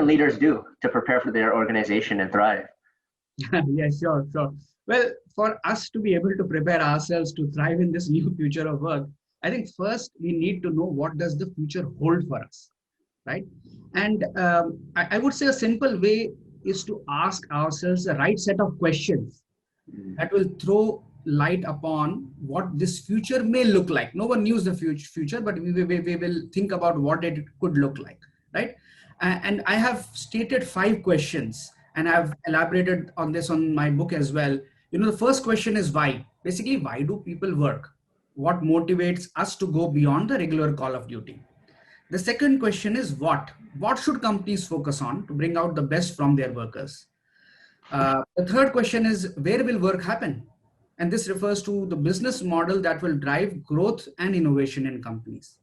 leaders do to prepare for their organization and thrive? Yeah, sure, sure. Well, for us to be able to prepare ourselves to thrive in this new future of work, I think first we need to know what does the future hold for us, right? And I would say a simple way is to ask ourselves the right set of questions that will throw light upon what this future may look like. No one knows the future, but we will think about what it could look like, right? And I have stated 5 questions, and I've elaborated on this on my book as well. You know, the first question is why. Basically, why do people work? What motivates us to go beyond the regular call of duty? The second question is what? What should companies focus on to bring out the best from their workers? The third question is where will work happen? And this refers to the business model that will drive growth and innovation in companies.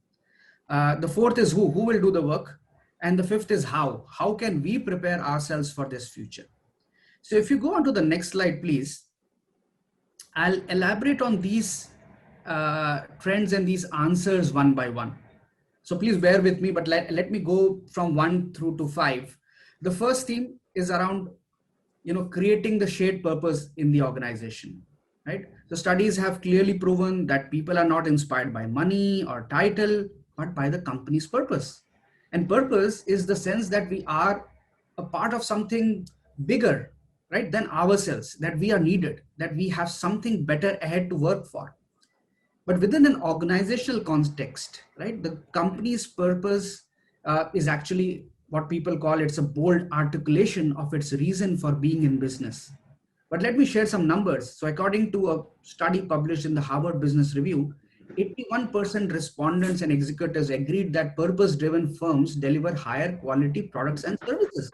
The fourth is who will do the work? And the fifth is how can we prepare ourselves for this future? So if you go on to the next slide, please, I'll elaborate on these trends and these answers one by one. So please bear with me, but let me go from 1 through to 5. The first theme is around, creating the shared purpose in the organization, right? So studies have clearly proven that people are not inspired by money or title, but by the company's purpose. And purpose is the sense that we are a part of something bigger, right, than ourselves, that we are needed, that we have something better ahead to work for. But within an organizational context, right, the company's purpose is actually what people call it's a bold articulation of its reason for being in business. But let me share some numbers. So according to a study published in the Harvard Business Review, 81% respondents and executives agreed that purpose-driven firms deliver higher quality products and services.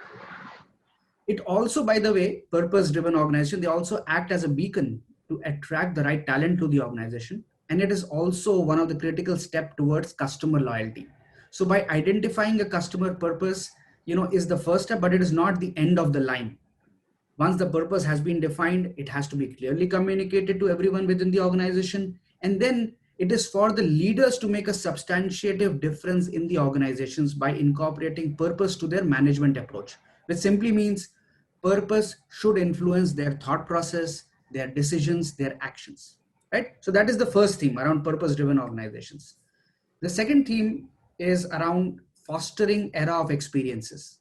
It also, by the way, purpose-driven organization, they also act as a beacon to attract the right talent to the organization. And it is also one of the critical steps towards customer loyalty. So by identifying a customer purpose, is the first step, but it is not the end of the line. Once the purpose has been defined, it has to be clearly communicated to everyone within the organization. And then it is for the leaders to make a substantiative difference in the organizations by incorporating purpose to their management approach, which simply means purpose should influence their thought process, their decisions, their actions, right? So that is the first theme around purpose-driven organizations. The second theme is around fostering era of experiences.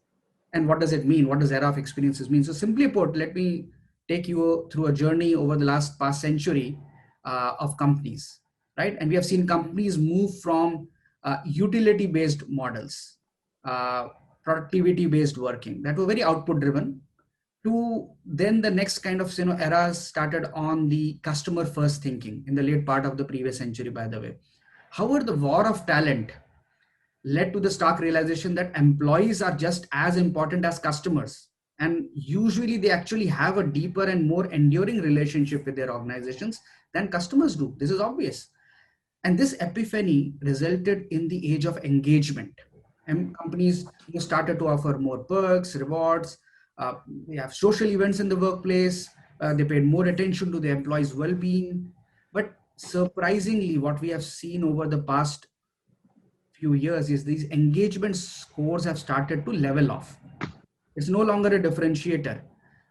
And what does it mean? What does era of experiences mean? So simply put, let me take you through a journey over the past century of companies, right? And we have seen companies move from utility-based models, productivity-based working that were very output-driven, to then the next kind of era started on the customer-first thinking in the late part of the previous century, by the way. However, the war of talent led to the stark realization that employees are just as important as customers. And usually they actually have a deeper and more enduring relationship with their organizations than customers do. This is obvious. And this epiphany resulted in the age of engagement. And companies started to offer more perks, rewards. We have social events in the workplace. They paid more attention to the employees' well-being. But surprisingly, what we have seen over the past few years is these engagement scores have started to level off. It's no longer a differentiator,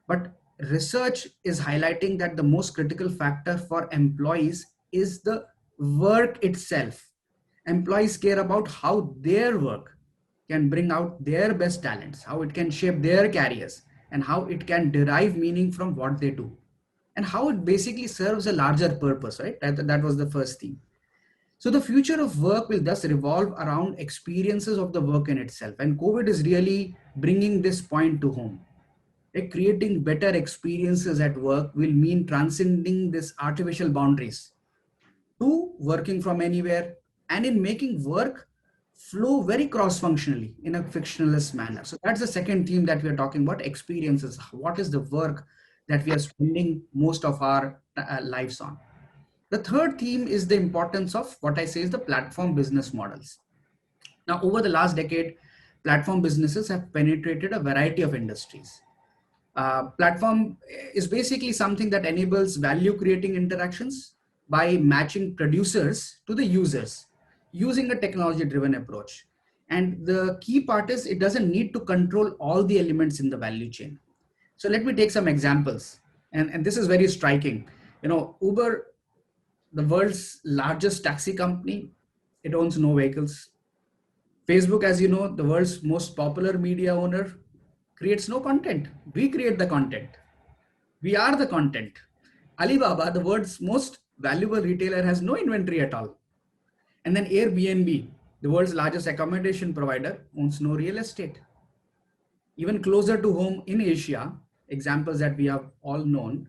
but research is highlighting that the most critical factor for employees is the work itself. Employees care about how their work can bring out their best talents, how it can shape their careers, and how it can derive meaning from what they do, and how it basically serves a larger purpose, right? That was the first theme. So the future of work will thus revolve around experiences of the work in itself. And COVID is really bringing this point to home. Creating better experiences at work will mean transcending this artificial boundaries to working from anywhere, and in making work flow very cross-functionally in a frictionless manner. So that's the second theme that we are talking about, experiences. What is the work that we are spending most of our lives on? The third theme is the importance of what I say is the platform business models. Now, over the last decade, platform businesses have penetrated a variety of industries. Platform is basically something that enables value creating interactions by matching producers to the users using a technology driven approach. And the key part is it doesn't need to control all the elements in the value chain. So let me take some examples. And this is very striking. Uber, the world's largest taxi company, it owns no vehicles. Facebook, as you know, the world's most popular media owner, creates no content. We create the content. We are the content. Alibaba, the world's most valuable retailer, has no inventory at all. And then Airbnb, the world's largest accommodation provider, owns no real estate. Even closer to home in Asia, examples that we have all known,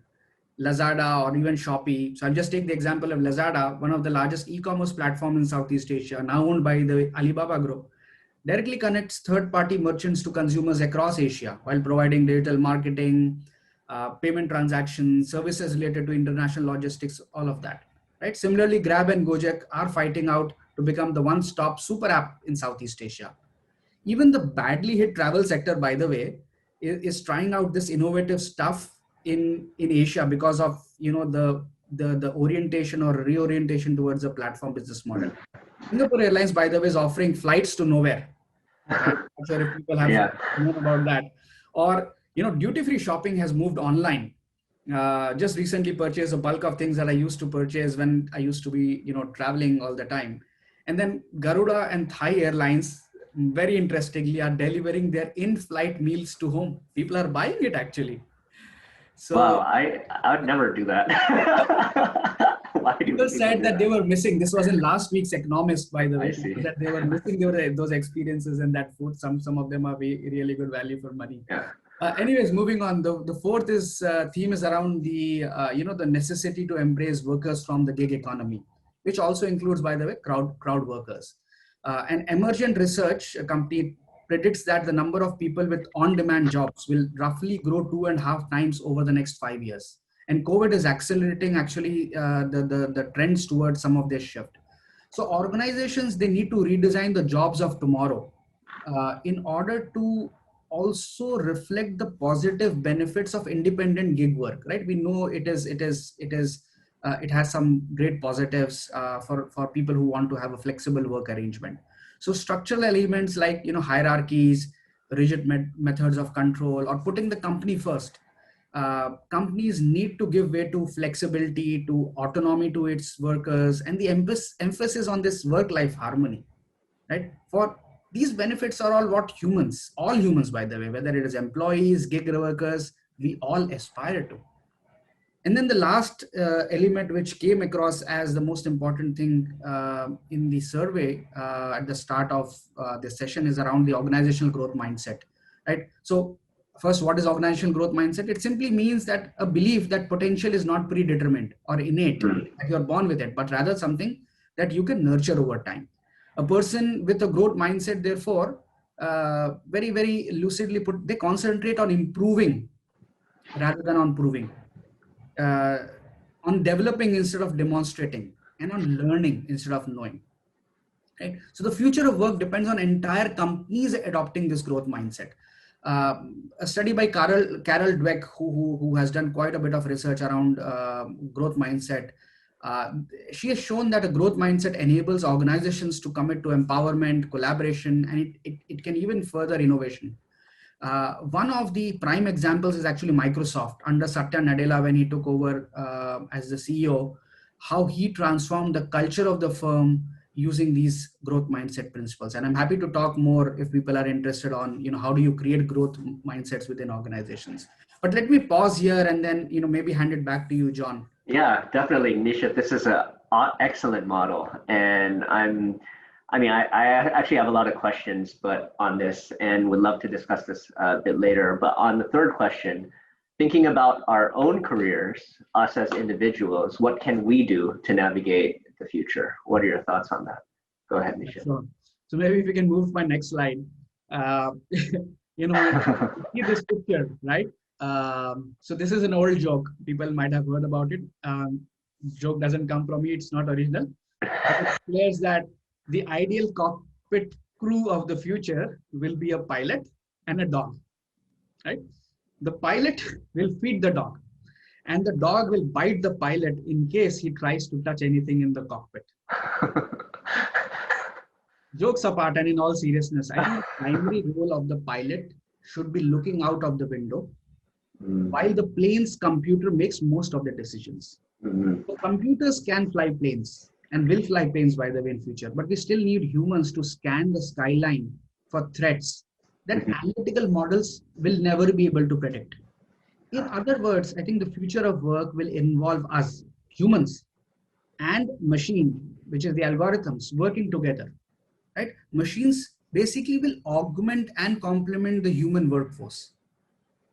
Lazada or even Shopee. So I'll just take the example of Lazada, one of the largest e-commerce platforms in Southeast Asia, now owned by the Alibaba Group, directly connects third-party merchants to consumers across Asia while providing digital marketing, payment transactions, services related to international logistics, all of that. Right? Similarly, Grab and Gojek are fighting out to become the one-stop super app in Southeast Asia. Even the badly hit travel sector, by the way, is trying out this innovative stuff in Asia because of the orientation or reorientation towards a platform business model. Singapore Airlines, by the way, is offering flights to nowhere. Right? I'm not sure if people have known about that. Or duty-free shopping has moved online. Just recently purchased a bulk of things that I used to purchase when I used to be traveling all the time. And then Garuda and Thai Airlines, very interestingly, are delivering their in-flight meals to home. People are buying it actually. So wow, I would never do that. Why do people said that they were missing. This was in last week's Economist, by the way, that they were missing those experiences and that food. Some of them are really good value for money. Yeah. Anyways, moving on. The fourth theme is around the the necessity to embrace workers from the gig economy, which also includes, by the way, crowd workers. An emergent research company predicts that the number of people with on-demand jobs will roughly grow 2.5 times over the next 5 years. And COVID is accelerating actually the trends towards some of this shift. So organizations, they need to redesign the jobs of tomorrow in order to also reflect the positive benefits of independent gig work, right? We know it has some great positives for people who want to have a flexible work arrangement. So structural elements like hierarchies, rigid methods of control, or putting the company first. Companies need to give way to flexibility, to autonomy to its workers, and the emphasis on this work-life harmony, right? For these benefits are all what all humans, by the way, whether it is employees, gig workers, we all aspire to. And then the last element which came across as the most important thing in the survey at the start of this session is around the organizational growth mindset, right? So first, what is organizational growth mindset? It simply means that a belief that potential is not predetermined or innate, that you're born with it, but rather something that you can nurture over time. A person with a growth mindset, therefore, very, very lucidly put, they concentrate on improving rather than on proving. On developing instead of demonstrating, and on learning instead of knowing. Right? So the future of work depends on entire companies adopting this growth mindset. A study by Carol Dweck, who has done quite a bit of research around growth mindset, she has shown that a growth mindset enables organizations to commit to empowerment, collaboration, and it can even further innovation. One of the prime examples is actually Microsoft under Satya Nadella when he took over as the CEO, how he transformed the culture of the firm using these growth mindset principles. And I'm happy to talk more if people are interested on, how do you create growth mindsets within organizations. But let me pause here and then, maybe hand it back to you, John. Yeah, definitely, Nishith. This is an excellent model. And I actually have a lot of questions on this and would love to discuss this a bit later. But on the third question, thinking about our own careers, us as individuals, what can we do to navigate the future? What are your thoughts on that? Go ahead, Nishith. Sure. So maybe if we can move to my next slide. See this picture, right? So this is an old joke. People might have heard about it. Joke doesn't come from me. It's not original. But it declares that the ideal cockpit crew of the future will be a pilot and a dog, right? The pilot will feed the dog, and the dog will bite the pilot in case he tries to touch anything in the cockpit. Jokes apart, and in all seriousness, I think the primary role of the pilot should be looking out of the window Mm, while the plane's computer makes most of the decisions. mhm, So computers can fly planes and will fly planes, by the way, in future, but we still need humans to scan the skyline for threats that mhm. analytical models will never be able to predict. In other words, I think the future of work will involve us, humans, and machine, which is the algorithms, working together. Right? Machines basically will augment and complement the human workforce,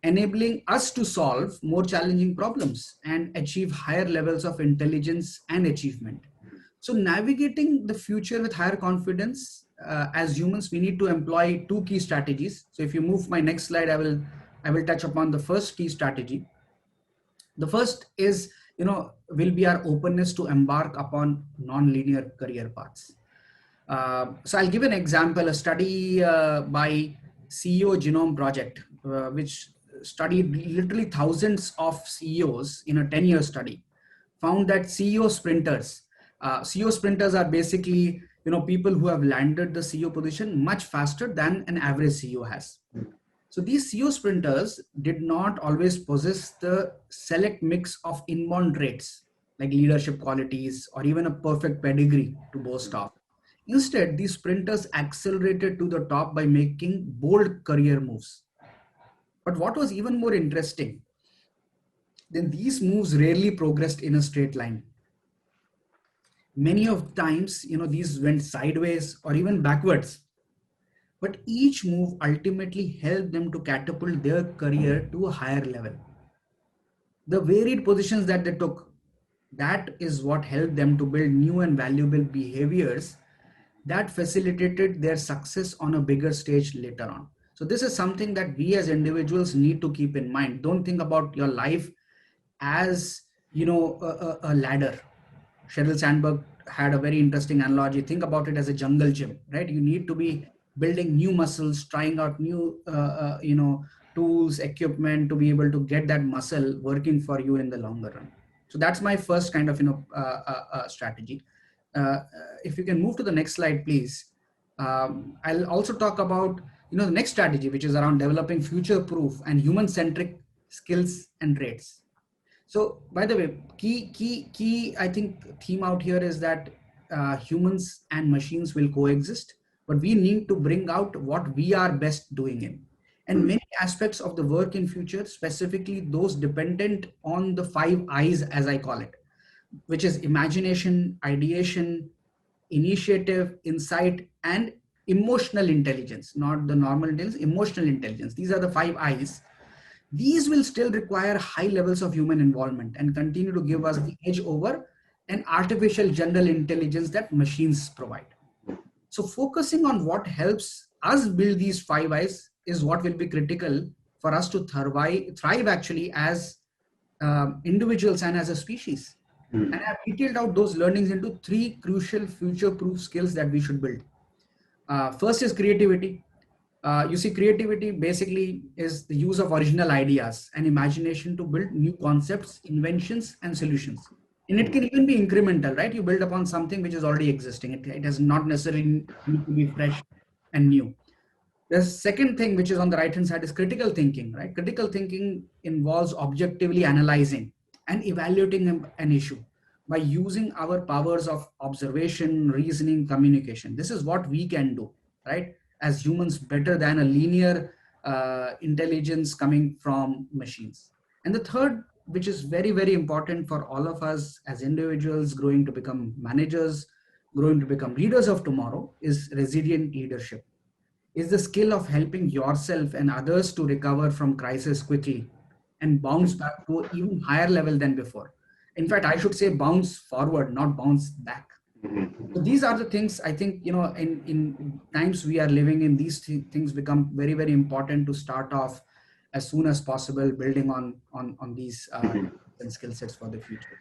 enabling us to solve more challenging problems and achieve higher levels of intelligence and achievement. So, navigating the future with higher confidence, as humans, we need to employ two key strategies. So, if you move my next slide, I will touch upon the first key strategy. The first is, will be our openness to embark upon non-linear career paths. So I'll give an example, a study by CEO Genome Project, which studied literally thousands of CEOs in a 10-year study, found that CEO sprinters are basically, people who have landed the CEO position much faster than an average CEO has. So these CEO sprinters did not always possess the select mix of inborn traits like leadership qualities or even a perfect pedigree to boast of. Instead, these sprinters accelerated to the top by making bold career moves. But what was even more interesting, then these moves rarely progressed in a straight line. Many of times, these went sideways or even backwards. But each move ultimately helped them to catapult their career to a higher level. The varied positions that they took, that is what helped them to build new and valuable behaviors that facilitated their success on a bigger stage later on. So this is something that we as individuals need to keep in mind. Don't think about your life as, a ladder. Sheryl Sandberg had a very interesting analogy. Think about it as a jungle gym, right? You need to be building new muscles, trying out new, tools, equipment to be able to get that muscle working for you in the longer run. So that's my first kind of, strategy. If you can move to the next slide, please. I'll also talk about, the next strategy, which is around developing future-proof and human-centric skills and traits. So, by the way, key, I think, theme out here is that humans and machines will coexist, but we need to bring out what we are best doing in. And many aspects of the work in future, specifically those dependent on the 5 I's, as I call it, which is imagination, ideation, initiative, insight, and emotional intelligence, not the normal intelligence, emotional intelligence. These are the 5 I's. These will still require high levels of human involvement and continue to give us the edge over an artificial general intelligence that machines provide. So focusing on what helps us build these 5 I's is what will be critical for us to thrive actually as individuals and as a species. And I've detailed out those learnings into 3 crucial future-proof skills that we should build. First is creativity. You see, creativity basically is the use of original ideas and imagination to build new concepts, inventions, and solutions. And it can even be incremental, right? You build upon something which is already existing. It does not necessarily need to be fresh and new. The second thing, which is on the right hand side, is critical thinking, right? Critical thinking involves objectively analyzing and evaluating an issue by using our powers of observation, reasoning, communication. This is what we can do, right? As humans, better than a linear intelligence coming from machines. And the third, which is very, very important for all of us as individuals growing to become managers, growing to become leaders of tomorrow, is resilient leadership, is the skill of helping yourself and others to recover from crisis quickly and bounce back to an even higher level than before. In fact, I should say bounce forward, not bounce back. So these are the things I think, in times we are living in, these things become very, very important to start off as soon as possible, building on these skill sets for the future.